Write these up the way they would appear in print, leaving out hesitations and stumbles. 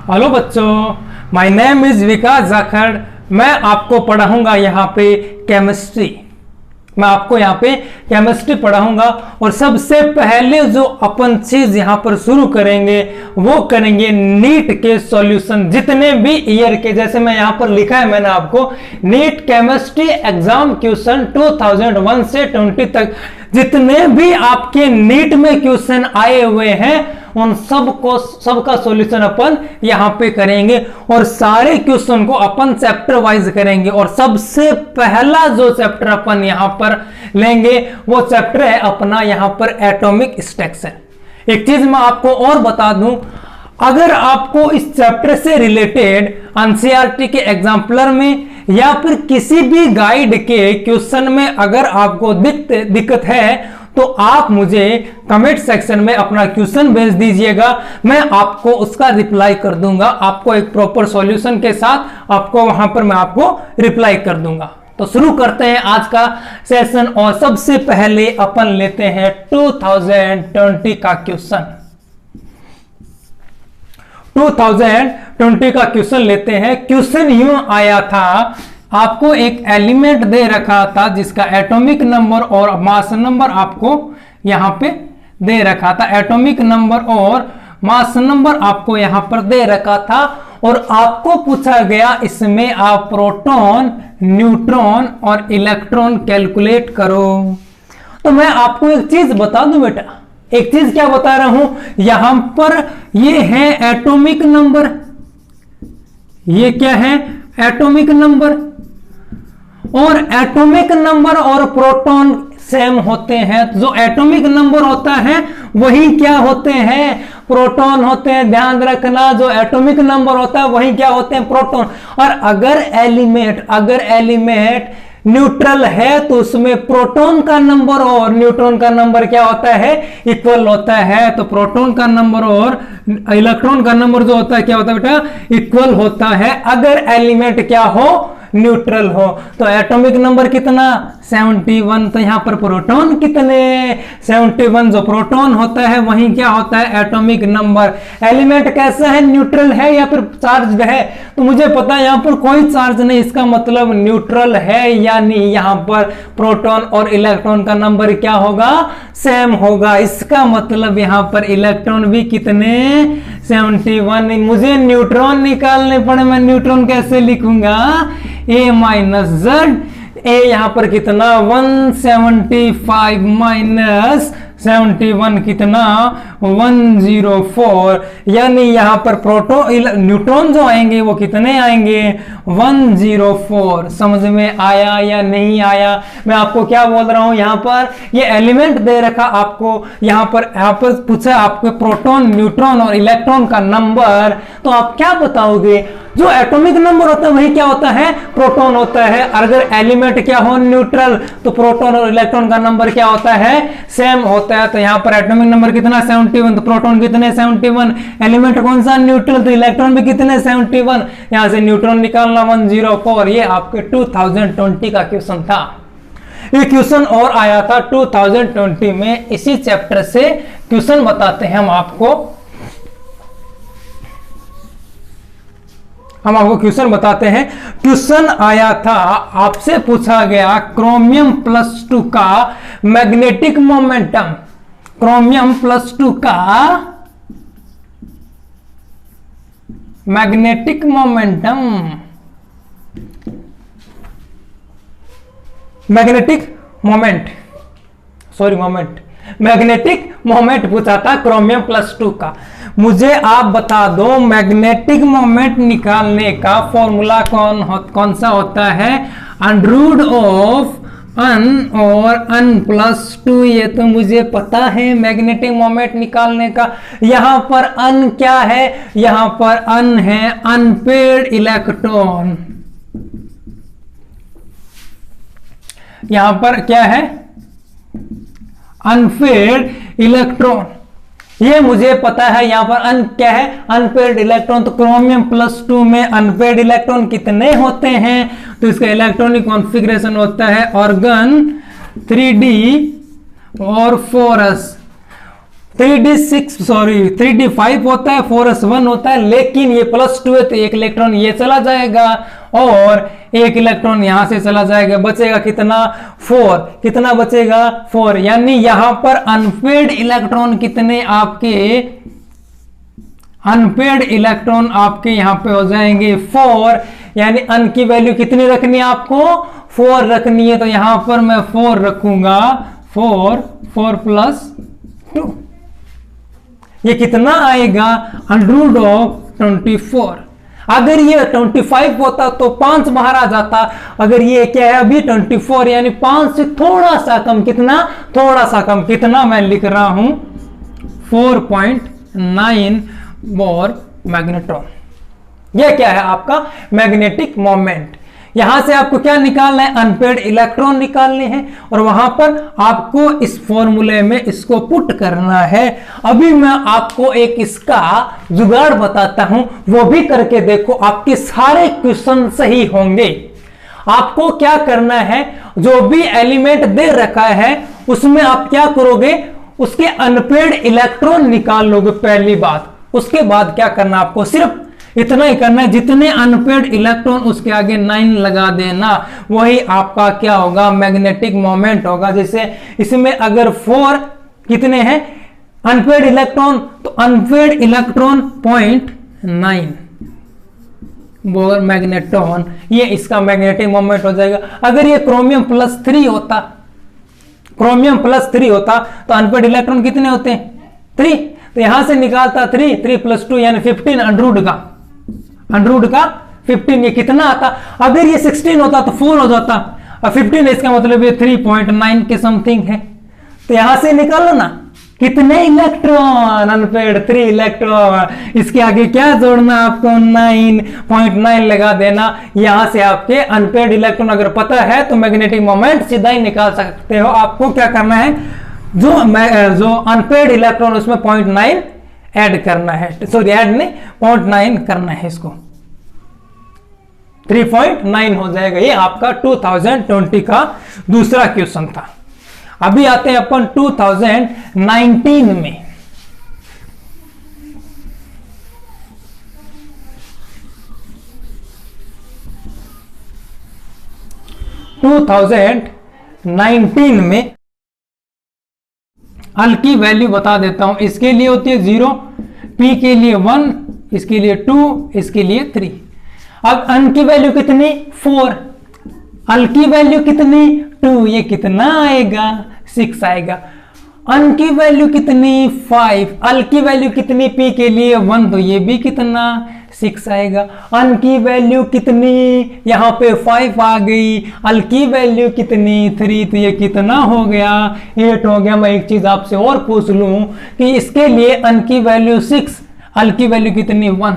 Hello बच्चों, my name is विकास जाखड़। मैं आपको पढ़ाऊंगा यहाँ पे केमिस्ट्री। मैं आपको यहाँ पे केमिस्ट्री पढ़ाऊंगा और सबसे पहले जो अपन चीज यहाँ पर शुरू करेंगे वो करेंगे नीट के सॉल्यूशन। जितने भी ईयर के, जैसे मैं यहाँ पर लिखा है मैंने आपको, नीट केमिस्ट्री एग्जाम क्वेश्चन 2001 से 20 तक जितने भी आपके नीट में क्वेश्चन आए हुए हैं उन सबका सॉल्यूशन अपन यहाँ पे करेंगे और सारे क्वेश्चन को अपन चैप्टर वाइज करेंगे। और सबसे पहला जो चैप्टर अपन यहाँ पर लेंगे वो चैप्टर है अपना यहाँ पर एटॉमिक स्ट्रक्चर। एक चीज मैं आपको और बता दूं, अगर आपको इस चैप्टर से रिलेटेड एनसीईआरटी के एग्जाम्पलर में या फिर किसी भी गाइड के क्वेश्चन में अगर आपको दिक्कत है तो आप मुझे कमेंट सेक्शन में अपना क्वेश्चन भेज दीजिएगा, मैं आपको उसका रिप्लाई कर दूंगा। आपको एक प्रॉपर सॉल्यूशन के साथ आपको वहां पर मैं आपको रिप्लाई कर दूंगा। तो शुरू करते हैं आज का सेशन और सबसे पहले अपन लेते हैं 2020 का क्वेश्चन। 2020 का क्वेश्चन लेते हैं। क्वेश्चन यूं आया था, आपको एक एलिमेंट दे रखा था जिसका एटॉमिक नंबर और मास नंबर आपको यहां पे दे रखा था। एटॉमिक नंबर और मास नंबर आपको यहां पर दे रखा था और आपको पूछा गया इसमें आप प्रोटॉन, न्यूट्रॉन और इलेक्ट्रॉन कैलकुलेट करो। तो मैं आपको एक चीज बता दूं बेटा, एक चीज क्या बता रहा हूं, यहां पर ये है एटॉमिक नंबर, ये क्या है एटॉमिक नंबर, और एटॉमिक नंबर और प्रोटॉन सेम होते हैं। जो एटॉमिक नंबर होता है वही क्या होते हैं, प्रोटॉन होते हैं। ध्यान रखना, जो एटॉमिक नंबर होता है वही क्या होते हैं, प्रोटॉन। और अगर एलिमेंट न्यूट्रल है तो उसमें प्रोटॉन का नंबर और न्यूट्रॉन का नंबर क्या होता है, इक्वल होता है। तो प्रोटॉन का नंबर और इलेक्ट्रॉन का नंबर जो होता है क्या होता है बेटा, इक्वल होता है अगर एलिमेंट क्या हो, न्यूट्रल हो। तो एटॉमिक नंबर कितना 71, तो यहां पर प्रोटॉन कितने 71। जो प्रोटॉन होता है वही क्या होता है एटॉमिक नंबर। एलिमेंट कैसा है, न्यूट्रल है या फिर चार्ज है, तो मुझे पता है यहां पर कोई चार्ज नहीं, इसका मतलब न्यूट्रल है, यानी यहां पर प्रोटॉन और इलेक्ट्रॉन का नंबर क्या होगा, सेम होगा। इसका मतलब यहां पर इलेक्ट्रॉन भी कितने 71। मुझे न्यूट्रॉन निकालने पड़े, मैं न्यूट्रॉन कैसे लिखूंगा, A माइनस Z। ए यहां पर कितना 175 माइनस 71 कितना 104, यानी यहां पर प्रोटॉन न्यूट्रॉन जो आएंगे वो कितने आएंगे 104। समझ में आया या नहीं आया, मैं आपको क्या बोल रहा हूं, यहां पर ये एलिमेंट दे रखा आपको, यहां पर पूछा आपको प्रोटॉन, न्यूट्रॉन और इलेक्ट्रॉन का नंबर, तो आप क्या बताओगे, जो एटॉमिक नंबर होता है वही क्या होता है, प्रोटॉन होता है। अगर एलिमेंट क्या हो, न्यूट्रल, तो प्रोटॉन और इलेक्ट्रॉन का नंबर क्या होता है, सेम होता है। तो यहां पर एटॉमिक नंबर कितना 71, तो प्रोटॉन कितने 71, एलिमेंट कौन सा न्यूट्रल, तो इलेक्ट्रॉन भी कितने 71, यहां से न्यूट्रॉन निकालना 104। ये आपके 2020 का क्वेश्चन था। ये क्वेश्चन और आया था 2020 में, इसी चैप्टर से क्वेश्चन बताते हैं हम आपको क्वेश्चन बताते हैं। क्वेश्चन आया था, आपसे पूछा गया क्रोमियम +2 का मैग्नेटिक मोमेंटम, क्रोमियम +2 का मैग्नेटिक मोमेंटम, मैग्नेटिक मोमेंट पूछा था क्रोमियम +2 का। मुझे आप बता दो मैग्नेटिक मोमेंट निकालने का फॉर्मूला कौन सा होता है, अंडररूट ऑफ अन और n+2। ये तो मुझे पता है मैग्नेटिक मोमेंट निकालने का। यहां पर अन क्या है, यहां पर अन है अनपेयर्ड इलेक्ट्रॉन, यहां पर क्या है अनपेयर्ड इलेक्ट्रॉन, ये मुझे पता है। यहां पर अन क्या है, अनपेयर्ड इलेक्ट्रॉन। तो क्रोमियम +2 में अनपेयर्ड इलेक्ट्रॉन कितने होते हैं, तो इसका इलेक्ट्रॉनिक कॉन्फ़िगरेशन होता है ऑर्गन 3d और 4s। 3d5 होता है, 4s1 होता है, लेकिन ये +2 है तो एक इलेक्ट्रॉन ये चला जाएगा और एक इलेक्ट्रॉन यहां से चला जाएगा, बचेगा कितना 4, कितना बचेगा 4, यानी यहां पर अनपेड इलेक्ट्रॉन कितने आपके, अनपेड इलेक्ट्रॉन आपके यहां पे हो जाएंगे 4, यानी अन की वैल्यू कितनी रखनी है आपको 4 रखनी है, तो यहां पर मैं 4 रखूंगा, 4 +2, ये कितना आएगा √24। अगर ये 25 होता तो 5 बाहर आ जाता, अगर ये क्या है अभी 24 यानी 5 से थोड़ा सा कम, कितना थोड़ा सा कम, कितना मैं लिख रहा हूं 4.9 बोर मैग्नेट्रॉन। यह क्या है आपका मैग्नेटिक मोमेंट। यहां से आपको क्या निकालना है, अनपेड इलेक्ट्रॉन निकालने हैं और वहां पर आपको इस फॉर्मूले में इसको पुट करना है। अभी मैं आपको एक इसका जुगाड़ बताता हूं, वो भी करके देखो, आपके सारे क्वेश्चन सही होंगे। आपको क्या करना है, जो भी एलिमेंट दे रखा है उसमें आप क्या करोगे, उसके अनपेड इलेक्ट्रॉन निकाल लोगे पहली बात। उसके बाद क्या करना, आपको सिर्फ इतना ही करना है, जितने अनपेड इलेक्ट्रॉन उसके आगे 9 लगा देना, वही आपका क्या होगा मैग्नेटिक मोमेंट होगा। जैसे इसमें अगर 4 कितने हैं अनपेड इलेक्ट्रॉन, तो अनपेड इलेक्ट्रॉन 0.9 बोर मैग्नेट्रॉन, ये इसका मैग्नेटिक मोमेंट हो जाएगा। अगर ये क्रोमियम +3 होता, क्रोमियम +3 होता तो अनपेड इलेक्ट्रॉन कितने होते हैं 3, तो यहां से निकालता 3 +2 यानी 15 अंडररूट का 15, ये कितना आता। अगर ये 16 होता तो 4 हो जाता, और 15 इसका मतलब ये 3.9 के समथिंग है। तो यहां से निकालो ना कितने इलेक्ट्रॉन अनपेड 3 इलेक्ट्रॉन, इसके आगे क्या जोड़ना आपको 9.9 लगा देना। यहां से आपके अनपेड इलेक्ट्रॉन अगर पता है तो मैग्नेटिक मोमेंट सीधा ही निकाल सकते हो। आपको क्या करना है, जो अनपेड इलेक्ट्रॉन उसमें 0.9 ऐड करना है, सॉरी ऐड नहीं 0.9 करना है, इसको 3.9 हो जाएगा। ये आपका 2020 का दूसरा क्वेश्चन था। अभी आते हैं अपन 2019 में। में अल की वैल्यू बता देता हूं। इसके लिए होती है 0, पी के लिए 1, इसके लिए 2, इसके लिए 3। अब अन की वैल्यू कितनी 4, अल की वैल्यू कितनी 2, ये कितना आएगा 6 आएगा। अन की वैल्यू कितनी 5, अल की वैल्यू कितनी पी के लिए 1, तो ये भी कितना 6 आएगा। अन की वैल्यू कितनी यहाँ पे 5 आ गई, अल की वैल्यू कितनी 3, तो ये कितना हो गया 8 हो गया। मैं एक चीज आपसे और पूछ लूं कि इसके लिए अन की वैल्यू 6, अल की वैल्यू कितनी 1,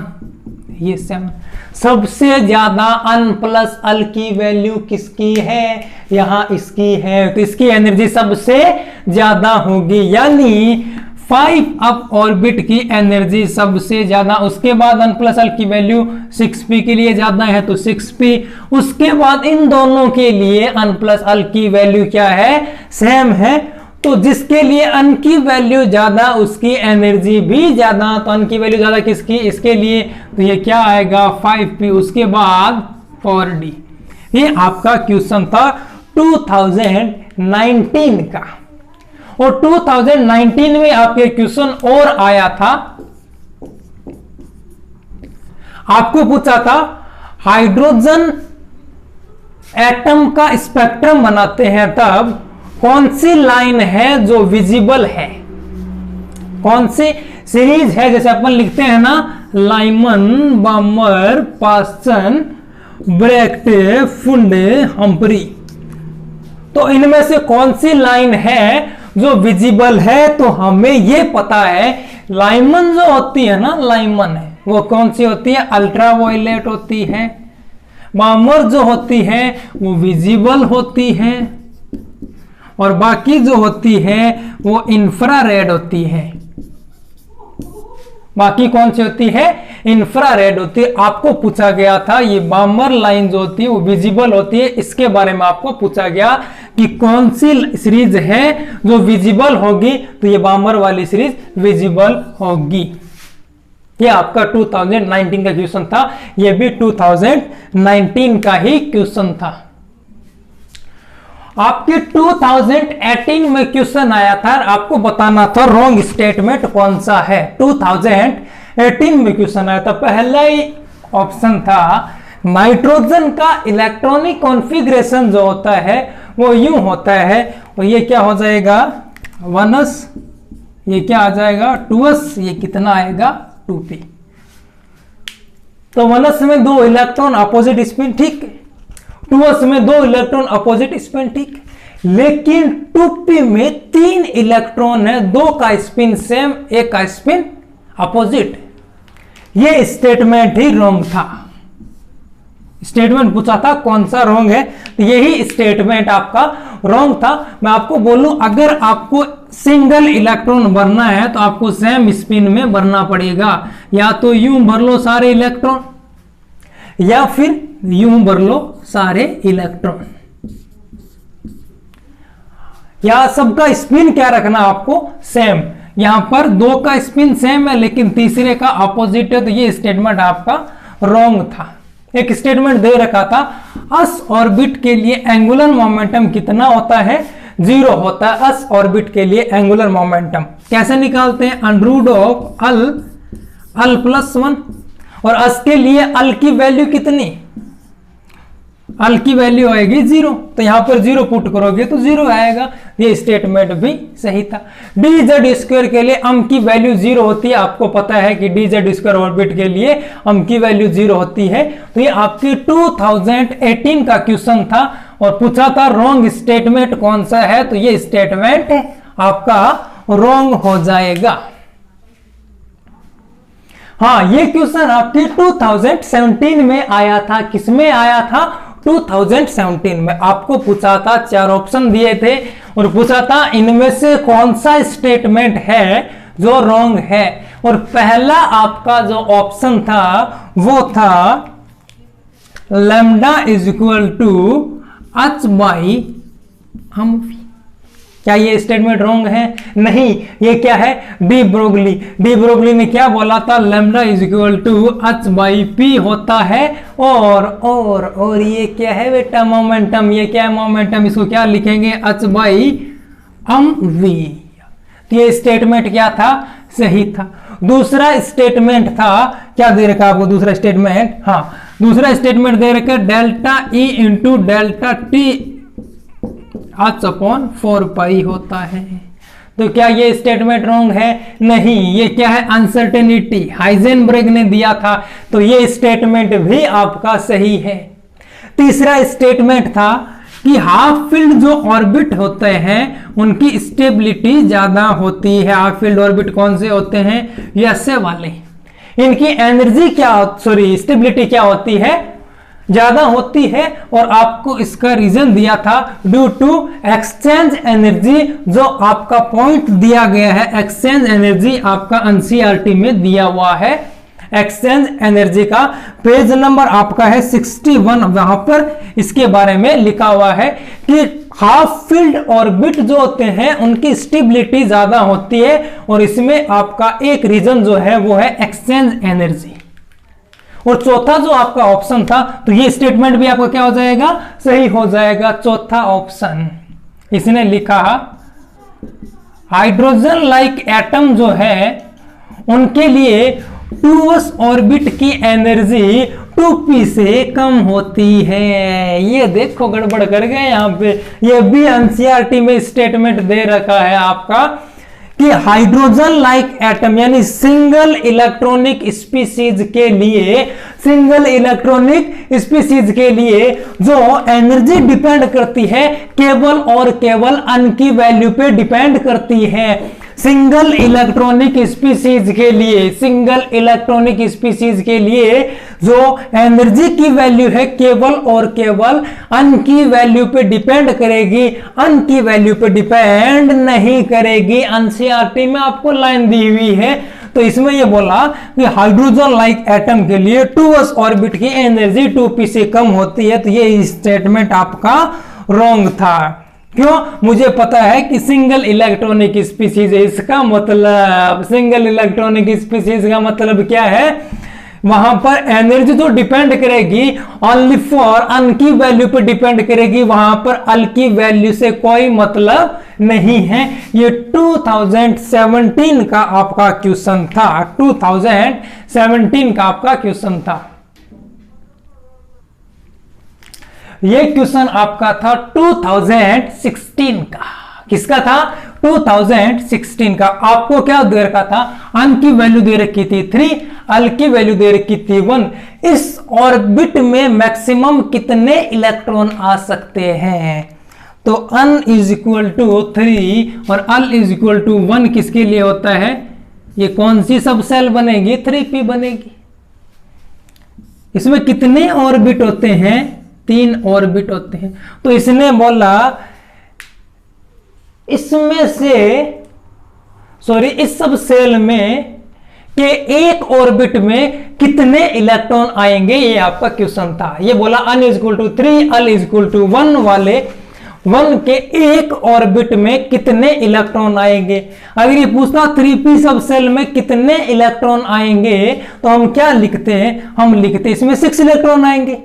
ये 7। सबसे ज्यादा अन प्लस अल की वैल्यू किसकी है, यहां इसकी है, तो इसकी एनर्जी सबसे ज्यादा होगी, यानी 5 अप ऑर्बिट की एनर्जी सबसे ज्यादा। उसके बाद अन प्लस अल की वैल्यू 6p के लिए ज्यादा है तो 6p। उसके बाद इन दोनों के लिए अन प्लस अल की वैल्यू क्या है, सेम है, तो जिसके लिए अन की वैल्यू ज्यादा उसकी एनर्जी भी ज्यादा। तो अन की वैल्यू ज्यादा किसकी, इसके लिए, तो ये क्या आएगा 5p। उसके बाद 4d। ये आपका क्वेश्चन था 2019 का। और 2019 में आपके क्वेश्चन और आया था, आपको पूछा था हाइड्रोजन एटम का स्पेक्ट्रम बनाते हैं तब कौन सी लाइन है जो विजिबल है, कौन सी सीरीज है, जैसे अपन लिखते हैं ना लाइमन, बामर, पास्टन, ब्रैक्टे, फुंडे, हम्परी, तो इनमें से कौन सी लाइन है जो विजिबल है। तो हमें ये पता है लाइमन जो होती है ना, लाइमन है वो कौन सी होती है, अल्ट्रावायलेट होती है। बामर जो होती है वो विजिबल होती है, और बाकी जो होती है वो इंफ्रारेड होती है। बाकी कौन सी होती है, इंफ्रारेड होती है। आपको पूछा गया था ये बामर लाइन जो होती है वो विजिबल होती है, इसके बारे में आपको पूछा गया कि कौन सी सीरीज है जो विजिबल होगी, तो ये बामर वाली सीरीज विजिबल होगी। ये आपका 2019 का क्वेश्चन था, ये भी 2019 का ही क्वेश्चन था। आपके 2018 में क्वेश्चन आया था, आपको बताना था रॉन्ग स्टेटमेंट कौन सा है। 2018 में क्वेश्चन आया था, पहला ही ऑप्शन था नाइट्रोजन का इलेक्ट्रॉनिक कॉन्फ़िगरेशन जो होता है वो यूं होता है, और ये क्या हो जाएगा 1s, ये क्या आ जाएगा 2s, ये कितना आएगा 2p। तो 1s में 2 इलेक्ट्रॉन अपोजिट स्पिन, ठीक, 2s में 2 इलेक्ट्रॉन अपोजिट स्पिन, ठीक, लेकिन 2p में 3 इलेक्ट्रॉन है, 2 का स्पिन सेम, 1 का स्पिन अपोजिट। ये स्टेटमेंट ही रॉन्ग था। स्टेटमेंट पूछा था कौन सा रॉन्ग है, तो यही स्टेटमेंट आपका रॉन्ग था। मैं आपको बोलूं, अगर आपको सिंगल इलेक्ट्रॉन भरना है तो आपको सेम स्पिन में भरना पड़ेगा, या तो यूं भर लो सारे इलेक्ट्रॉन, या फिर यूं भर लो सारे इलेक्ट्रॉन, या सबका स्पिन क्या रखना आपको सेम। यहां पर 2 का स्पिन सेम है लेकिन तीसरे का अपोजिट है, तो ये स्टेटमेंट आपका रॉन्ग था। एक स्टेटमेंट दे रखा था, अस ऑर्बिट के लिए एंगुलर मोमेंटम कितना होता है, 0 होता है अस ऑर्बिट के लिए एंगुलर मोमेंटम। कैसे निकालते हैं, अंडररूट ऑफ अल प्लस 1, और अस के लिए अल की वैल्यू कितनी, अल की वैल्यू आएगी 0, तो यहां पर 0 पुट करोगे तो 0 आएगा। ये स्टेटमेंट भी सही था। dz स्क्वायर के लिए अम की वैल्यू 0 होती है, आपको पता है कि dz स्क्वायर ऑर्बिट के लिए अम की वैल्यू 0 होती है। तो ये आपकी 2018 का क्वेश्चन था और पूछा था रॉन्ग स्टेटमेंट कौन सा है, तो ये स्टेटमेंट आपका रॉन्ग हो जाएगा। हाँ, ये क्वेश्चन आपके 2017 में आया था। किसमें आया था, 2017 में। आपको पूछा था, 4 ऑप्शन दिए थे और पूछा था इनमें से कौन सा स्टेटमेंट है जो रॉन्ग है, और पहला आपका जो ऑप्शन था वो था lambda is equal to h by हम। क्या ये स्टेटमेंट रॉन्ग है, नहीं, ये क्या है डी ब्रोगली ने क्या बोला था, lambda is equal to h by p होता है, और ये क्या है बेटा मोमेंटम, ये क्या है मोमेंटम, इसको क्या लिखेंगे h बाई एम वी। ये स्टेटमेंट क्या था, सही था। दूसरा स्टेटमेंट था, क्या दे रखा आपको दूसरा स्टेटमेंट, हाँ दूसरा स्टेटमेंट दे रखा delta E into delta T h upon 4 पाई होता है। तो क्या ये स्टेटमेंट रॉन्ग है, नहीं, ये क्या है अनसर्टेनिटी, हाइजेनबर्ग ने दिया था, तो ये स्टेटमेंट भी आपका सही है। तीसरा स्टेटमेंट था कि हाफ फील्ड जो ऑर्बिट होते हैं उनकी स्टेबिलिटी ज्यादा होती है। हाफ फील्ड ऑर्बिट कौन से होते हैं, ऐसे वाले, इनकी एनर्जी क्या, सॉरी स्टेबिलिटी क्या होती है, ज्यादा होती है। और आपको इसका रीजन दिया था ड्यू टू एक्सचेंज एनर्जी, जो आपका पॉइंट दिया गया है, एक्सचेंज एनर्जी आपका एनसीईआरटी में दिया हुआ है। एक्सचेंज एनर्जी का पेज नंबर आपका है 61, वहां पर इसके बारे में लिखा हुआ है कि हाफ फील्ड ऑर्बिट जो होते हैं उनकी स्टेबिलिटी ज्यादा होती है, और इसमें आपका एक रीजन जो है वो है एक्सचेंज एनर्जी। और चौथा जो आपका ऑप्शन था, तो ये स्टेटमेंट भी आपका क्या हो जाएगा, सही हो जाएगा। चौथा ऑप्शन इसने लिखा हाइड्रोजन लाइक एटम जो है उनके लिए 2s ऑर्बिट की एनर्जी 2p से कम होती है। ये देखो गड़बड़ कर गए यहाँ पे, ये भी एनसीईआरटी में स्टेटमेंट दे रखा है आपका कि हाइड्रोजन लाइक एटम यानी सिंगल इलेक्ट्रॉनिक स्पीसीज के लिए, सिंगल इलेक्ट्रॉनिक स्पीसीज के लिए जो एनर्जी डिपेंड करती है केवल और केवल अन की वैल्यू पे डिपेंड करती है। सिंगल इलेक्ट्रॉनिक स्पीसीज के लिए, सिंगल इलेक्ट्रॉनिक स्पीसीज के लिए जो एनर्जी की वैल्यू है केवल और केवल अन की वैल्यू पे डिपेंड करेगी, अन की वैल्यू पे डिपेंड नहीं करेगी। एनसीईआरटी में आपको लाइन दी हुई है, तो इसमें यह बोला कि हाइड्रोजन लाइक एटम के लिए 2s ऑर्बिट की एनर्जी 2p से कम होती है, तो ये स्टेटमेंट आपका रॉन्ग था। क्यों? मुझे पता है कि सिंगल इलेक्ट्रॉनिक स्पीसीज है। इसका मतलब सिंगल इलेक्ट्रॉनिक स्पीसीज का मतलब क्या है? वहां पर एनर्जी तो डिपेंड करेगी ओनली फॉर अन की वैल्यू पर डिपेंड करेगी, वहां पर अल की वैल्यू से कोई मतलब नहीं है। ये 2017 का आपका क्वेश्चन था, 2017 का आपका क्वेश्चन था। ये क्वेश्चन आपका था 2016 का। किसका था? 2016 का। आपको क्या दे रखा था? अन की वैल्यू दे रखी थी 3, अल की वैल्यू दे रखी थी 1। इस ऑर्बिट में मैक्सिमम कितने इलेक्ट्रॉन आ सकते हैं? तो अन इज इक्वल टू 3 और अल इज इक्वल टू 1 किसके लिए होता है? ये कौन सी सब सेल बनेगी? 3p बनेगी। इसमें कितने ऑर्बिट होते हैं? 3 ऑर्बिट होते हैं। तो इसने बोला इसमें से इस सब सेल में के एक ऑर्बिट में कितने इलेक्ट्रॉन आएंगे, ये आपका क्वेश्चन था। ये बोला n is equal to 3, l is equal to 1 वाले 1 के एक ऑर्बिट में कितने इलेक्ट्रॉन आएंगे। अगर ये पूछता 3p सब सेल में कितने इलेक्ट्रॉन आएंगे तो हम क्या लिखते हैं? हम लिखते इसमें 6 इलेक्ट्रॉन आएंगे।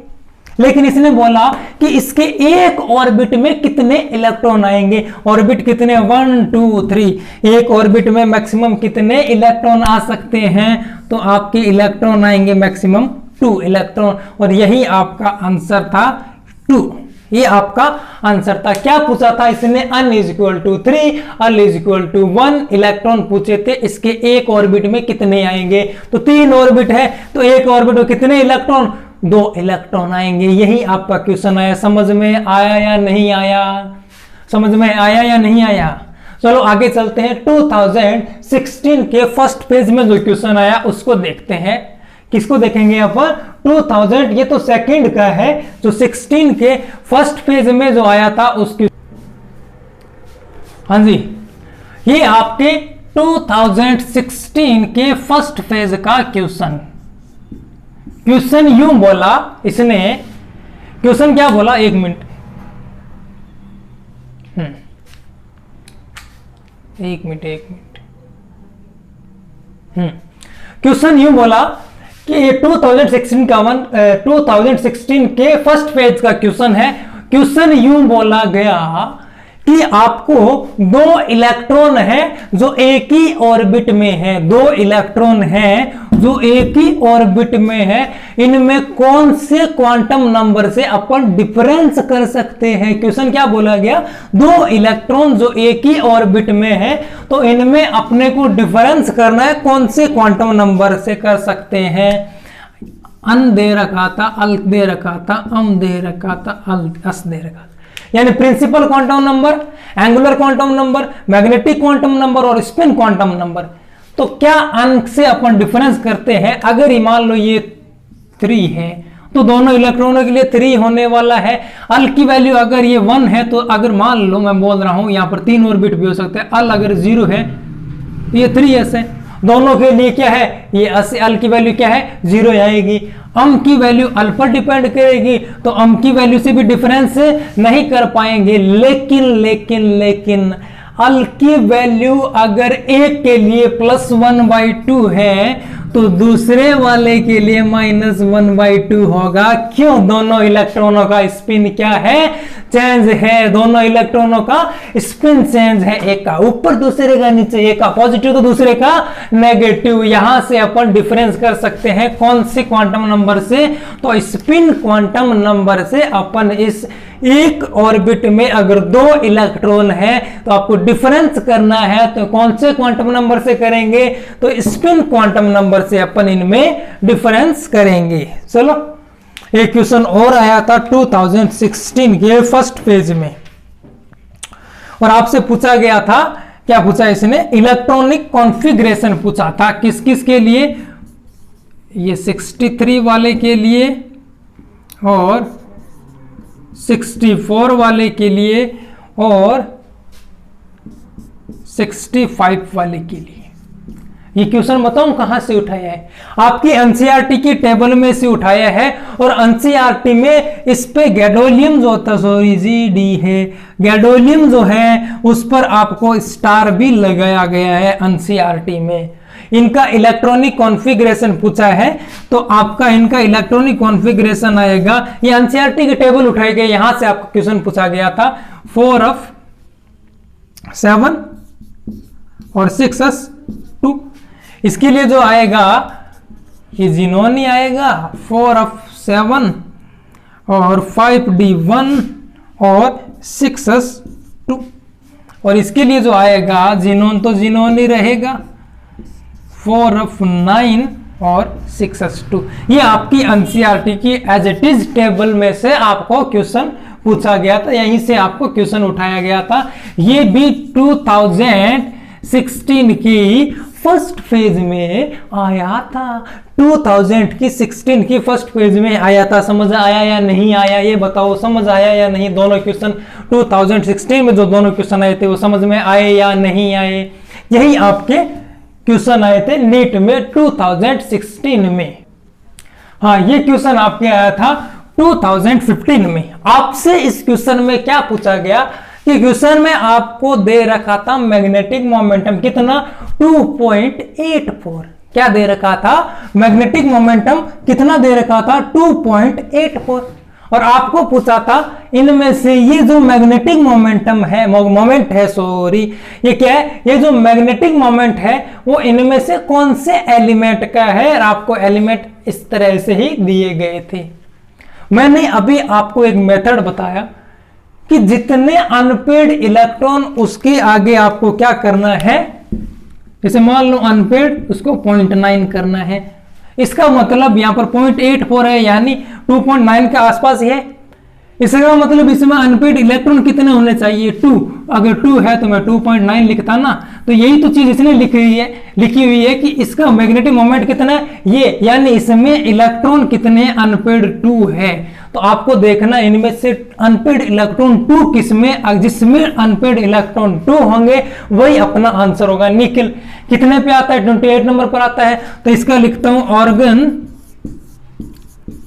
लेकिन इसने बोला कि इसके एक ऑर्बिट में कितने इलेक्ट्रॉन आएंगे। ऑर्बिट कितने? 1 2 3। एक ऑर्बिट में मैक्सिमम कितने इलेक्ट्रॉन आ सकते हैं? तो आपके इलेक्ट्रॉन आएंगे मैक्सिमम 2 इलेक्ट्रॉन। और यही आपका आंसर था 2। ये आपका आंसर था। क्या पूछा था इसने? N is equal to 3, l is equal to 1 electron पूछे थे। इसके एक ऑर्बिट में कितने आएंगे? तो 3 ऑर्बिट है, तो एक ऑर्बिट में कितने इलेक्ट्रॉन? 2 इलेक्ट्रॉन आएंगे। यही आपका क्वेश्चन आया। समझ में आया या नहीं आया? समझ में आया या नहीं आया? चलो आगे चलते हैं। 2016 के फर्स्ट पेज में जो क्वेश्चन आया उसको देखते हैं। किसको देखेंगे यहाँ पर? 2000, ये तो सेकंड का है। जो 16 के फर्स्ट पेज में जो आया था उसकी, हाँ जी, ये आपके 2016 के फर्स्ट पेज का क्वेश्चन। क्वेश्चन यूं बोला इसने। क्वेश्चन क्या बोला? एक मिनट, एक मिनट। क्वेश्चन यूं बोला कि ये 2016 के फर्स्ट पेज का क्वेश्चन है। क्वेश्चन यूं बोला गया कि आपको 2 इलेक्ट्रॉन है जो एक ही ऑर्बिट में है। 2 इलेक्ट्रॉन है जो एक ही ऑर्बिट में है। इनमें कौन से क्वांटम नंबर से अपन डिफरेंस कर सकते हैं? क्वेश्चन क्या बोला गया? 2 इलेक्ट्रॉन जो एक ही ऑर्बिट में है, तो इनमें अपने को डिफरेंस करना है। कौन से क्वांटम नंबर से कर सकते हैं? अन दे रखा था, अल दे रखा था, अम दे रखा था, अल अस दे रखा था। यानी principal quantum number, angular quantum number, magnetic quantum number और स्पिन क्वांटम नंबर। तो क्या अंक से अपन डिफरेंस करते हैं? अगर मान लो ये 3 है तो दोनों इलेक्ट्रॉनों के लिए 3 होने वाला है। अल की वैल्यू अगर ये 1 है तो अगर मान लो मैं बोल रहा हूं यहां पर 3 ऑर्बिट भी हो सकते हैं। अल अगर 0 है तो ये 3s है। दोनों के लिए क्या है? ये अल की वैल्यू क्या है? 0 आएगी। अम की वैल्यू अल पर डिपेंड करेगी, तो अम की वैल्यू से भी डिफरेंस नहीं कर पाएंगे। लेकिन अल की वैल्यू अगर एक के लिए +1/2 है तो दूसरे वाले के लिए -1/2 होगा। क्यों? दोनों इलेक्ट्रॉनों का स्पिन क्या है? चेंज है। दोनों इलेक्ट्रॉनों का स्पिन चेंज है। एक का ऊपर दूसरे का नीचे, एक का पॉजिटिव तो दूसरे का नेगेटिव। यहां से अपन डिफरेंस कर सकते हैं। कौन से क्वांटम नंबर से? तो स्पिन क्वांटम नंबर से अपन इस एक ऑर्बिट में अगर 2 इलेक्ट्रॉन है तो आपको डिफरेंस करना है, तो कौन से क्वांटम नंबर से करेंगे? तो स्पिन क्वांटम नंबर से अपन इनमें डिफरेंस करेंगे। चलो एक क्वेश्चन और आया था 2016 के फर्स्ट पेज में, और आपसे पूछा गया था, क्या पूछा इसने? इलेक्ट्रॉनिक कॉन्फ़िगरेशन पूछा था। किस किस के लिए? ये 63 वाले के लिए और 64 वाले के लिए और 65 वाले के लिए। ये क्वेश्चन बताऊं कहां से उठाया है, आपकी एनसीईआरटी की टेबल में से उठाया है। और एनसीईआरटी में इस पे गैडोलियम जो होता है, सॉरी GD है, गैडोलियम जो है उस पर आपको स्टार भी लगाया गया है एनसीईआरटी में। इनका इलेक्ट्रॉनिक कॉन्फ़िगरेशन पूछा है, तो आपका इनका इलेक्ट्रॉनिक कॉन्फ़िगरेशन आएगा, ये एनसीईआरटी की टेबल उठाई गई, यहां से आपका क्वेश्चन पूछा गया था 4f7 और 6s2। इसके लिए जो आएगा ये जिनोन ही आएगा, 4f7 और 5d1 और 6s2। और इसके लिए जो आएगा जिनोन तो जिनोन ही रहेगा, 4f9 और 6s2। ये आपकी एनसीईआरटी की एज इट इज टेबल में से आपको क्वेश्चन पूछा गया था, यहीं से आपको क्वेश्चन उठाया गया था। ये भी 2016 की फर्स्ट फेज में आया था, 2016 की फर्स्ट फेज में आया था। समझ आया या नहीं आया ये बताओ, समझ आया या नहीं? दोनों क्वेश्चन 2016 में जो दोनों क्वेश्चन आए थे वो समझ में आए या नहीं आए? यही आपके क्वेश्चन आए थे नीट में 2016 में। हाँ, ये क्वेश्चन आपके आया था 2015 में। आपसे इस क्वेश्चन में क्या पूछा गया कि क्वेश्चन में आपको दे रखा था मैग्नेटिक मोमेंटम कितना, 2.84। क्या दे रखा था? मैग्नेटिक मोमेंटम कितना दे रखा था? 2.84। और आपको पूछा था इनमें से ये जो मैग्नेटिक मोमेंटम है, मोमेंट है, सॉरी, ये क्या है? ये जो मैग्नेटिक मोमेंट है वो इनमें से कौन से एलिमेंट का है? और आपको एलिमेंट इस तरह से ही दिए गए थे। मैंने अभी आपको एक मेथड बताया कि जितने अनपेड इलेक्ट्रॉन उसके आगे आपको क्या करना है, जैसे मान लो अनपेड, उसको 0.9 करना है। इसका मतलब यहां पर 0.84 है, यानी 2.9 के आसपास ही है। इसका मतलब इसमें अनपेड इलेक्ट्रॉन कितने होने चाहिए? 2। अगर 2 है तो मैं 2.9 लिखता ना। तो यही तो चीज इसने लिखी हुई है कि इसका मैग्नेटिक मोमेंट कितना है ये, यानी इसमें इलेक्ट्रॉन कितने, अनपेड 2 है। तो आपको देखना इनमें से अनपेड इलेक्ट्रॉन 2 किसमें, जिसमें अनपेड इलेक्ट्रॉन 2 होंगे वही अपना आंसर होगा। निकल कितने पे आता है? 28 नंबर पर आता है। तो इसका लिखता हूं ऑर्गन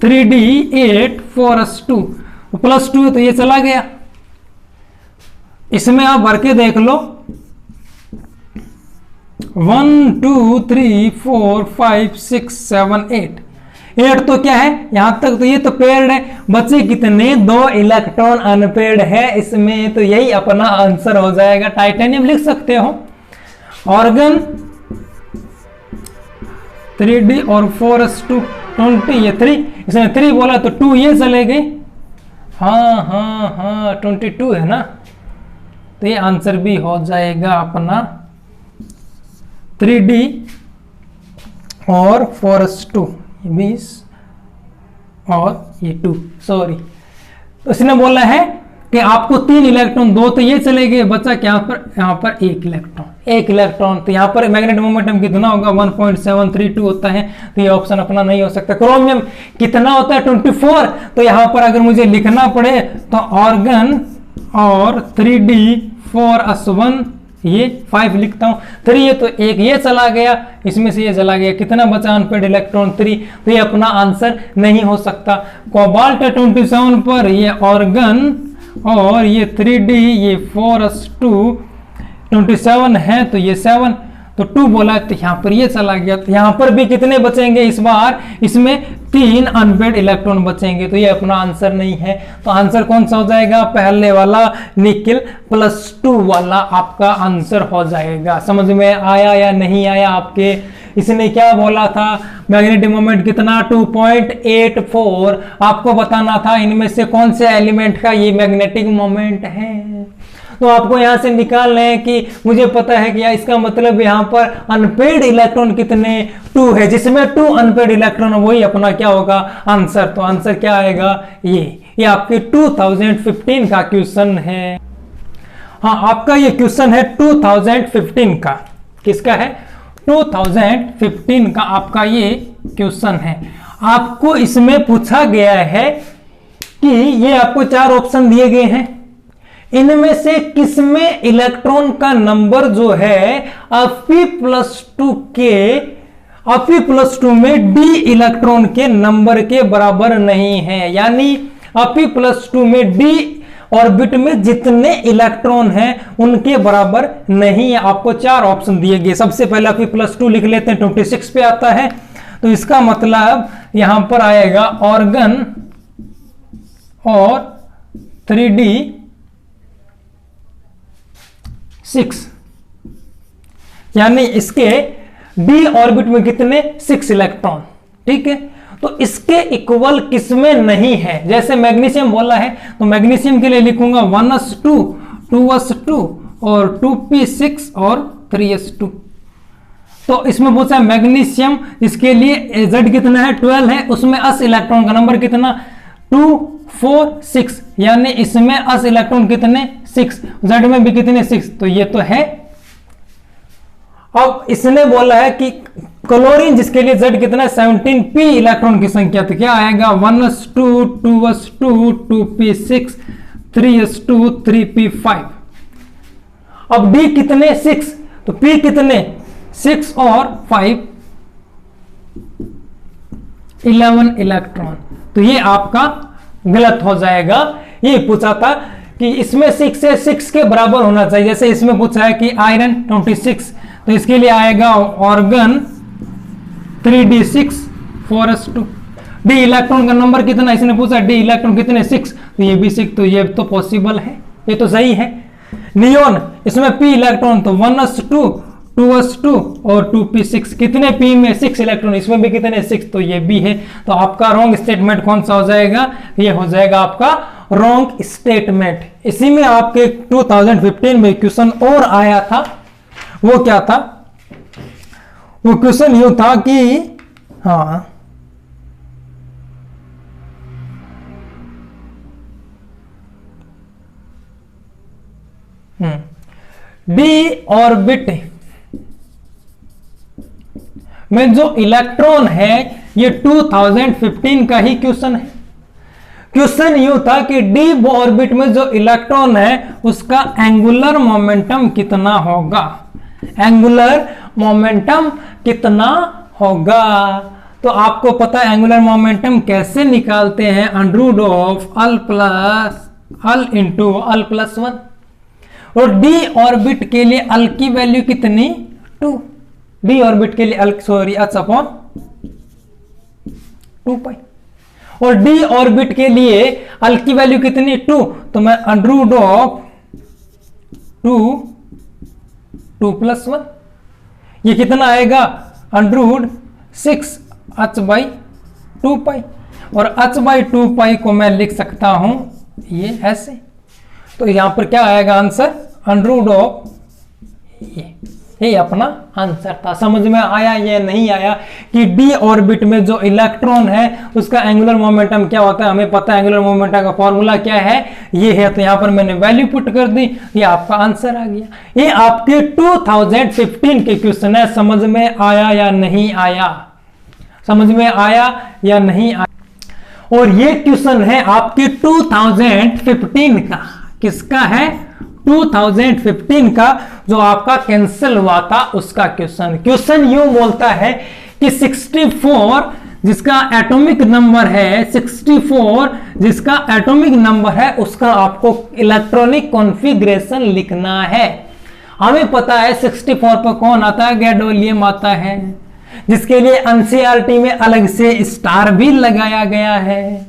3d8 4s2 +2 है तो ये चला गया। इसमें आप भर के देख लो, 1 2 3 4 5 6 7 8 तो क्या है यहां तक? तो ये तो पेयर्ड है। बचे कितने? 2 इलेक्ट्रॉन अनपेयर्ड है इसमें, तो यही अपना आंसर हो जाएगा। टाइटेनियम लिख सकते हो। ऑर्गन 3d और 4s2 20, ये 3, इसने 3 बोला तो 2 ये चले गए। हाँ 22 है ना, तो ये आंसर भी हो जाएगा अपना 3d और 4s2 20 और ये 2, सॉरी। तो इसने बोला है कि आपको 3 इलेक्ट्रॉन, 2 तो ये चले गए, बचा क्या यहाँ पर 1 इलेक्ट्रॉन। तो यहाँ पर मैग्नेटिक मोमेंटम कितना होगा? 1.732 होता है। तो ये ऑप्शन अपना नहीं हो सकता। क्रोमियम कितना होता है? 24। तो यहाँ पर अगर मुझे लिखना पड़े तो ऑर्गन और 3d 4s1 ये 5 लिखता हूं। 3 ये तो 1 ये चला गया, इसमें से ये चला गया, कितना बचा अनपेड इलेक्ट्रॉन? 3। तो ये अपना आंसर नहीं हो सकता। कोबाल्ट 27 पर, ये ऑर्गन और ये 3d ये 4s2 27 है तो ये 7, तो 2 बोला तो यहाँ पर ये चला गया। तो यहाँ पर भी कितने बचेंगे इस बार? इसमें 3 अनपेड इलेक्ट्रॉन बचेंगे, तो ये अपना आंसर नहीं है। तो आंसर कौन सा हो जाएगा? पहले वाला निकिल +2 वाला आपका आंसर हो जाएगा। समझ में आया या नहीं आया आपके? इसने क्या बोला था? मैग्नेटिक मोमेंट कितना? 2.84। आपको बताना था इनमें से कौन से एलिमेंट का ये मैग्नेटिक मोमेंट है। तो आपको यहां से निकालना है कि मुझे पता है कि इसका मतलब यहां पर अनपेड इलेक्ट्रॉन कितने? 2 है, जिसमें 2 अनपेड इलेक्ट्रॉन, वही अपना क्या होगा? आंसर। तो आंसर क्या आएगा? ये आपके 2015 का क्वेश्चन है। हाँ, आपका ये क्वेश्चन है 2015 का। किसका है? 2015 का आपका ये क्वेश्चन है। आपको इसमें पूछा गया है कि ये आपको 4 ऑप्शन दिए गए हैं। इनमें से किसमें इलेक्ट्रॉन का नंबर जो है Fe+2 में d इलेक्ट्रॉन के नंबर के बराबर नहीं है। यानी Fe+2 में d ऑर्बिट में जितने इलेक्ट्रॉन हैं उनके बराबर नहीं है। आपको 4 ऑप्शन दिए गए। सबसे पहले Fe+2 लिख लेते हैं, 26 पे आता है। तो इसका मतलब यहां पर आएगा ऑर्गन और 3d6, यानी इसके d ऑर्बिट में कितने 6 इलेक्ट्रॉन। ठीक है, तो इसके इक्वल किसमें नहीं है। जैसे मैग्नीशियम बोला है तो मैग्नीशियम के लिए लिखूंगा 1s2 2s2 और 2p6 और 3s2। तो इसमें पूछा है मैग्नीशियम, इसके लिए Z कितना है 12 है, उसमें s इलेक्ट्रॉन का नंबर कितना 2 4 6, यानी इसमें s इलेक्ट्रॉन कितने 6, Z में भी कितने 6, तो ये तो है। अब इसने बोला है कि क्लोरीन जिसके लिए Z कितना है 17 p इलेक्ट्रॉन की संख्या, तो क्या आएगा 1s2 2s2 2p6 3s2 3p5। अब D कितने 6, तो P कितने 6 और 5 11 इलेक्ट्रॉन। तो ये आपका गलत हो जाएगा। ये पूछा था कि इसमें 6 से 6 के बराबर होना चाहिए। जैसे इसमें पूछा है कि आयरन 26, तो इसके लिए आएगा organ 3d6 4s2। D electron का नंबर कितना, इसने पूछा डी इलेक्ट्रॉन कितने 6, तो ये भी 6, तो ये तो पॉसिबल है, ये तो सही है। नियोन इसमें p इलेक्ट्रॉन, तो 1s2 2s2 और 2p6, कितने p में 6 इलेक्ट्रॉन, इसमें भी कितने 6, तो ये भी है। तो आपका रॉन्ग स्टेटमेंट कौन सा हो जाएगा, ये हो जाएगा आपका रॉन्ग स्टेटमेंट। इसी में आपके 2015 में क्वेश्चन और आया था, वो क्या था, वो क्वेश्चन यूं था कि हाँ डी ऑर्बिट में जो इलेक्ट्रॉन है, ये 2015 का ही क्वेश्चन है। क्वेश्चन यूं था कि डी ऑर्बिट में जो इलेक्ट्रॉन है उसका एंगुलर मोमेंटम कितना होगा, एंगुलर मोमेंटम कितना होगा। तो आपको पता है एंगुलर मोमेंटम कैसे निकालते हैं, under root of l into l plus 1। और डी ऑर्बिट के लिए अल की वैल्यू कितनी 2, डी ऑर्बिट के लिए अल सॉरी h अपॉन 2 और डी ऑर्बिट के लिए अल की वैल्यू कितनी 2, तो मैं अंडररूट ऑफ 2 प्लस 1, ये कितना आएगा अंडररूट 6h/2 और h/2 को मैं लिख सकता हूं ये ऐसे। तो यहां पर क्या आएगा आंसर, अंडररूट ऑफ ये अपना आंसर था। समझ में आया या नहीं आया कि डी ऑर्बिट में जो इलेक्ट्रॉन है उसका एंगुलर मोमेंटम क्या होता है, हमें पता है एंगुलर मोमेंटम का फॉर्मूला क्या है, ये है। तो यहां पर मैंने वैल्यू पुट कर दी, ये आपका आंसर आ गया। ये आपके 2015 के क्वेश्चन है। समझ में आया या नहीं आया, समझ में आया या नहीं आया। और ये क्वेश्चन है आपके 2015 का, किसका है 2015 का, जो आपका कैंसिल हुआ था उसका क्वेश्चन। क्वेश्चन यूं बोलता है कि 64 जिसका एटॉमिक नंबर है, 64 जिसका एटॉमिक नंबर है उसका आपको इलेक्ट्रॉनिक कॉन्फ़िगरेशन लिखना है। हमें पता है 64 पर कौन आता है, गैडोलियम आता है, जिसके लिए एनसीईआरटी में अलग से स्टार भी लगाया गया है।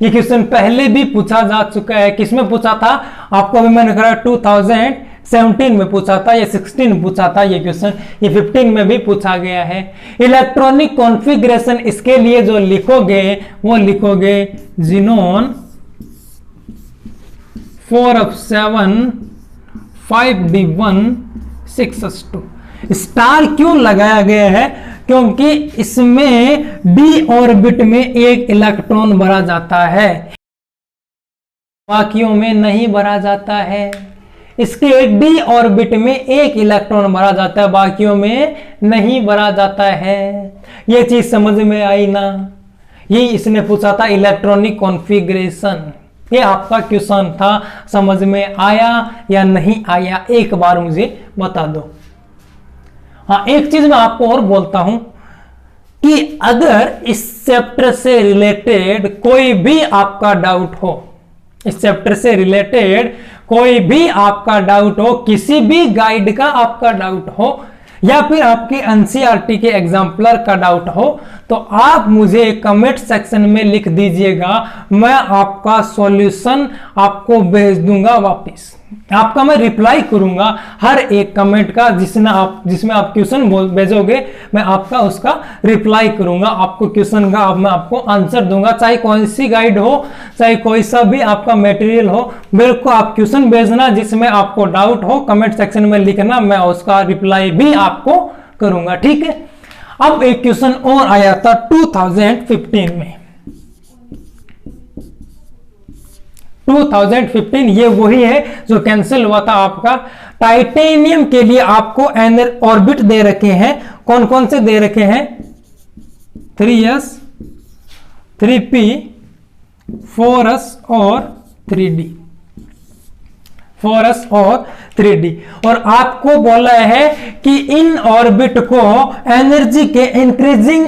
ये क्वेश्चन पहले भी पूछा जा चुका है। किसमें पूछा था, आपको अभी मैंने कहा 2017 में पूछा था, या 16 में पूछा था ये क्वेश्चन, ये 15 में भी पूछा गया है। इलेक्ट्रॉनिक कॉन्फ़िगरेशन इसके लिए जो लिखोगे वो लिखोगे ज़ीनोन 4f7 5d1 6s2। स्टार क्यों लगाया गया है, क्योंकि इसमें डी ऑर्बिट में एक इलेक्ट्रॉन भरा जाता है, बाकियों में नहीं भरा जाता है। इसके डी ऑर्बिट में एक इलेक्ट्रॉन भरा जाता है, बाकियों में नहीं भरा जाता है। ये चीज समझ में आई ना, ये इसने पूछा था इलेक्ट्रॉनिक कॉन्फ़िगरेशन। ये आपका क्वेश्चन था। समझ में आया या नहीं आया, एक बार मुझे बता दो। हाँ, एक चीज मैं आपको और बोलता हूं कि अगर इस चैप्टर से रिलेटेड कोई भी आपका डाउट हो, इस चैप्टर से रिलेटेड कोई भी आपका डाउट हो, किसी भी गाइड का आपका डाउट हो, या फिर आपके एनसीईआरटी के एग्जाम्पलर का डाउट हो, तो आप मुझे कमेंट सेक्शन में लिख दीजिएगा। मैं आपका सॉल्यूशन आपको भेज दूंगा वापस। आपका मैं रिप्लाई करूंगा हर एक कमेंट का, जिसमें आप क्वेश्चन भेजोगे, मैं आपका उसका रिप्लाई करूंगा। आपको क्वेश्चन का मैं आपको आंसर दूंगा, चाहे कौन सी गाइड हो, चाहे कोई सा भी आपका मटेरियल हो। मेरे को आप क्वेश्चन भेजना जिसमें आपको डाउट हो, कमेंट सेक्शन में लिखना, मैं उसका रिप्लाई भी आपको करूंगा, ठीक है। अब एक क्वेश्चन और आया था 2015 में। 2015 ये वही है जो कैंसिल हुआ था आपका। टाइटेनियम के लिए आपको ऑर्बिट दे रखे हैं। कौन कौन से दे रखे हैं? 3s, 3p, 4s और 3d। 4s और 3d। और आपको बोला है कि इन ऑर्बिट को एनर्जी के इंक्रीजिंग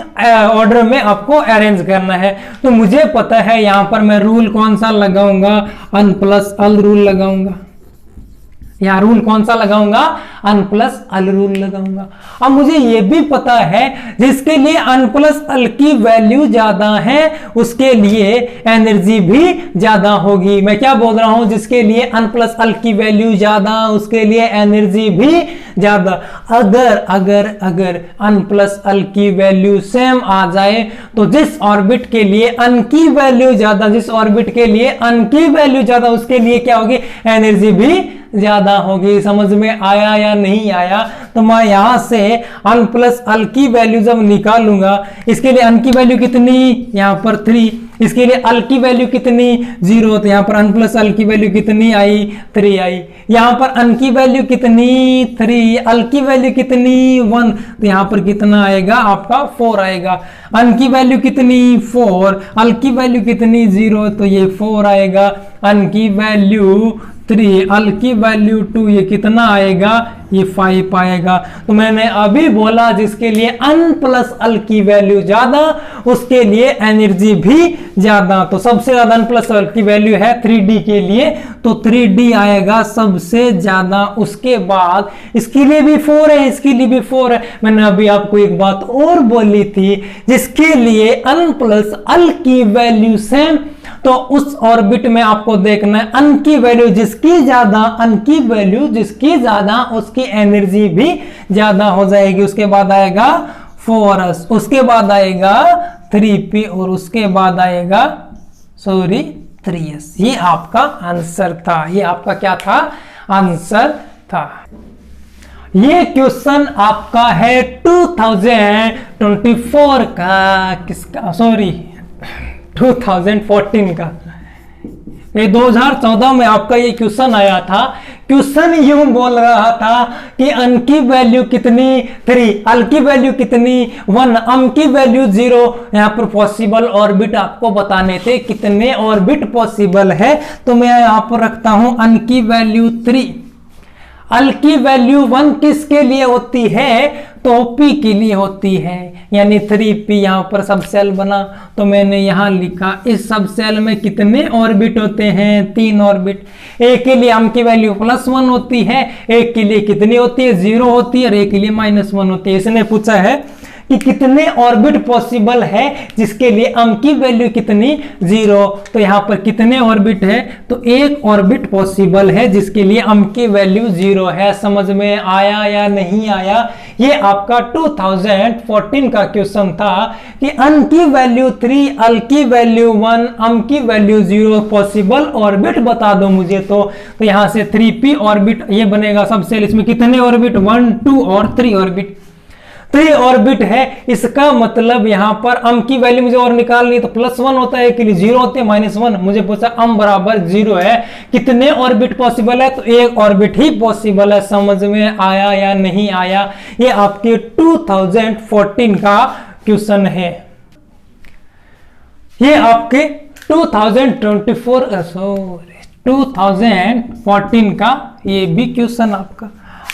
ऑर्डर में आपको अरेंज करना है। तो मुझे पता है यहां पर मैं रूल कौन सा लगाऊंगा, अन प्लस अल रूल लगाऊंगा। यहां रूल कौन सा लगाऊंगा? अन प्लस अल रूल लगाऊंगा। अब मुझे यह भी पता है जिसके लिए अन प्लस अल की वैल्यू ज्यादा है उसके लिए एनर्जी भी ज्यादा होगी। मैं क्या बोल रहा हूं? जिसके लिए अन प्लस अल की वैल्यू ज्यादा उसके लिए एनर्जी भी ज्यादा। अगर अगर अगर अन प्लस अल की वैल्यू सेम आ जाए तो जिस ऑर्बिट के लिए अन की वैल्यू ज्यादा, जिस ऑर्बिट के लिए अन की वैल्यू ज्यादा, उसके लिए क्या होगी? एनर्जी भी ज्यादा होगी। समझ में आया या नहीं आया? तो मैं यहां से अन प्लस अल की वैल्यू जब निकालूंगा, इसके लिए अन की वैल्यू कितनी? यहां पर 3। इसके लिए अल की वैल्यू कितनी? 0। तो यहां पर अन प्लस अल की वैल्यू कितनी आई? 3 आई। यहां पर अन की वैल्यू कितनी? 3। अल की वैल्यू कितनी? 1। तो यहां पर कितना आएगा? आपका 4 आएगा। अन की वैल्यू कितनी? 4। अल की वैल्यू कितनी? 0। तो ये 4 आएगा। अन की वैल्यू 3, अल की वैल्यू 2, ये कितना आएगा? ये 5 आएगा। तो मैंने अभी बोला जिसके लिए अन प्लस अल की वैल्यू ज्यादा उसके लिए एनर्जी भी ज्यादा। तो सबसे ज्यादा अन प्लस अल की वैल्यू है 3d के लिए, तो 3d आएगा सबसे ज्यादा। उसके बाद इसके लिए भी 4 है, इसके लिए भी 4 है। मैंने अभी आपको एक बात और बोली थी, जिसके लिए अन प्लस अल की वैल्यू सेम, तो उस ऑर्बिट में आपको देखना है अन की वैल्यू जिसकी ज्यादा, अन की वैल्यू जिसकी ज्यादा उसकी एनर्जी भी ज्यादा हो जाएगी। उसके बाद आएगा 4s, उसके बाद आएगा 3p और उसके बाद आएगा 3s। ये आपका आंसर था। ये आपका क्या था? आंसर था। ये क्वेश्चन आपका है 2024 का, किसका? 2014 का। ये 2014 में आपका ये क्वेश्चन आया था। क्वेश्चन यूं बोल रहा था कि अन की वैल्यू कितनी? 3, अल की वैल्यू कितनी? 1, अम की वैल्यू 0। यहाँ पर पॉसिबल ऑर्बिट आपको बताने थे, कितने ऑर्बिट पॉसिबल है। तो मैं यहाँ पर रखता हूं अन की वैल्यू 3, अल की वैल्यू 1 किसके लिए होती है? तो p के लिए होती है, यानी 3p। यहां पर सब सेल बना, तो मैंने यहां लिखा इस सब सेल में कितने ऑर्बिट होते हैं? 3 ऑर्बिट। एक के लिए अम की वैल्यू +1 होती है, एक के लिए कितनी होती है? 0 होती है, और एक के लिए -1 होती है। इसने पूछा है कि कितने ऑर्बिट पॉसिबल है जिसके लिए अम की वैल्यू कितनी? 0। तो यहां पर कितने ऑर्बिट है? तो एक ऑर्बिट पॉसिबल है जिसके लिए अम की वैल्यू 0 है। समझ में आया या नहीं आया? ये आपका 2014 का क्वेश्चन था कि अन की वैल्यू 3, अल की वैल्यू 1, अम की वैल्यू 0, पॉसिबल ऑर्बिट बता दो मुझे। तो यहां से 3p ऑर्बिट ये बनेगा सब सेल। इसमें कितने ऑर्बिट? 1, 2 और 3 ऑर्बिट। 3 ऑर्बिट है। इसका मतलब यहां पर अम की वैल्यू मुझे और निकालनी है, तो +1 होता है, के लिए 0 होते हैं, -1। मुझे पूछा अम बराबर 0 है, कितने ऑर्बिट पॉसिबल है? तो एक ऑर्बिट ही पॉसिबल है। समझ में आया या नहीं आया? ये आपके 2014 का क्वेश्चन है। ये आपके 2014 का ये भी क्वेश्चन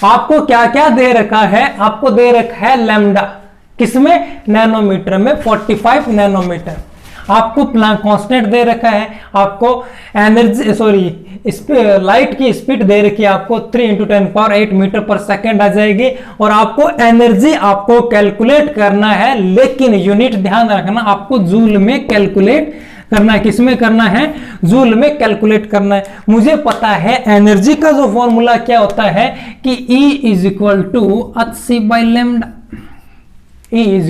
आपको क्या क्या दे रखा है? आपको दे रखा है लैम्डा, किसमें? नैनोमीटर में, 45 नैनोमीटर। आपको प्लांक कांस्टेंट दे रखा है, आपको एनर्जी लाइट की स्पीड दे रखी है आपको 3 × 10⁸ मीटर पर सेकेंड आ जाएगी, और आपको एनर्जी आपको कैलकुलेट करना है, लेकिन यूनिट ध्यान रखना, आपको जूल में कैलकुलेट करना है। किसमें करना है? जूल में कैलकुलेट करना है। मुझे पता है एनर्जी का जो फॉर्मूला क्या होता है कि E = hc/λ, E =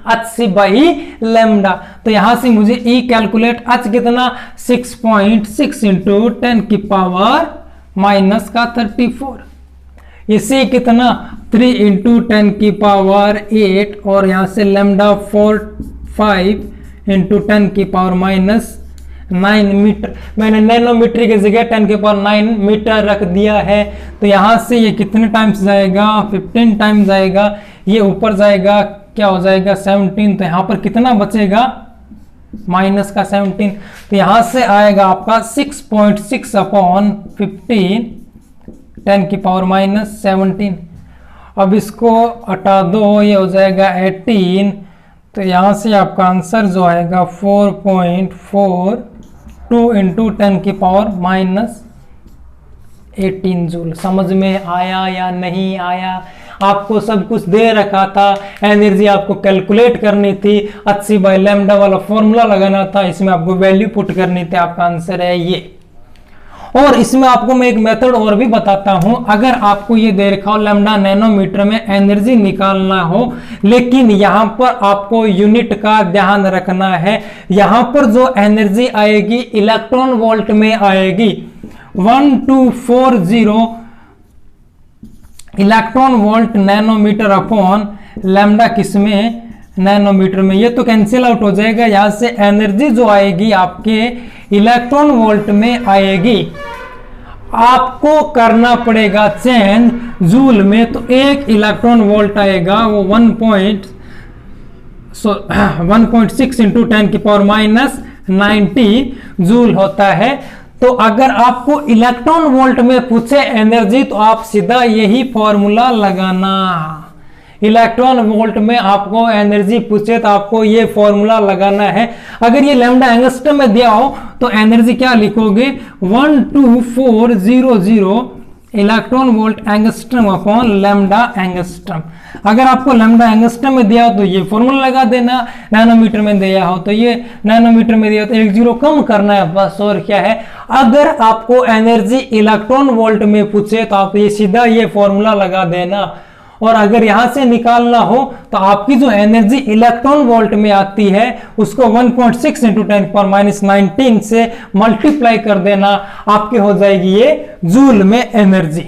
hc/λ। तो यहां से मुझे E कैलकुलेट, h कितना? 6.6 × 10⁻⁻34। ये C कितना? 3 × 10⁸8, और यहां से लैम्डा 45 × 10⁻⁹ मीटर। मैंने नैनोमीटर की जगह 10⁹ मीटर रख दिया है। तो यहां से ये कितने टाइम्स जाएगा? 15 टाइम्स जाएगा। ये ऊपर जाएगा, क्या हो जाएगा? 17। तो यहां पर कितना बचेगा? -17। तो यहां से आएगा आपका 6.6/15 10⁻⁻17। अब इसको हटा दो, ये हो जाएगा 18। तो यहां से आपका आंसर जो आएगा 4.42 × 10⁻18 जूल। समझ में आया या नहीं आया? आपको सब कुछ दे रखा था, एनर्जी आपको कैलकुलेट करनी थी, hc/λ वाला फॉर्मूला लगाना था, इसमें आपको वैल्यू पुट करनी थी। आपका आंसर है ये। और इसमें आपको मैं एक मेथड और भी बताता हूं। अगर आपको ये दे रखा हो लैम्डा नैनोमीटर में एनर्जी निकालना हो, लेकिन यहां पर आपको यूनिट का ध्यान रखना है। यहां पर जो एनर्जी आएगी इलेक्ट्रॉन वोल्ट में आएगी, 1240 electron volt nanometer upon lambda, किसमें? नैनोमीटर में। ये तो कैंसिल आउट हो जाएगा। यहां से एनर्जी जो आएगी आपके इलेक्ट्रॉन वोल्ट में आएगी। आपको करना पड़ेगा चेंज जूल में। तो 1 इलेक्ट्रॉन वोल्ट आएगा, वो 1.6 × 10⁻90 जूल होता है। तो अगर आपको इलेक्ट्रॉन वोल्ट में पूछे एनर्जी, तो आप सीधा यही फॉर्मूला लगाना। इलेक्ट्रॉन वोल्ट में आपको एनर्जी पूछे तो आपको ये फॉर्मूला लगाना है। अगर ये लैम्डा एंगस्ट्रम में दिया हो तो एनर्जी क्या लिखोगे? 12400 electron volt angstrom upon lambda angstrom. अगर आपको लैम्डा एंगस्ट्रम में दिया हो तो ये फॉर्मूला लगा देना, नैनोमीटर में दिया हो तो ये नैनोमीटर में दिया हो तो 1 0 कम करना है बस, और क्या है। अगर आपको एनर्जी इलेक्ट्रॉन वोल्ट में पूछे तो आप ये सीधा ये फॉर्मूला लगा देना। और अगर यहां से निकालना हो तो आपकी जो एनर्जी इलेक्ट्रॉन वोल्ट में आती है उसको 1.6 × 10⁻19 से मल्टीप्लाई कर देना, आपके हो जाएगी ये जूल में एनर्जी।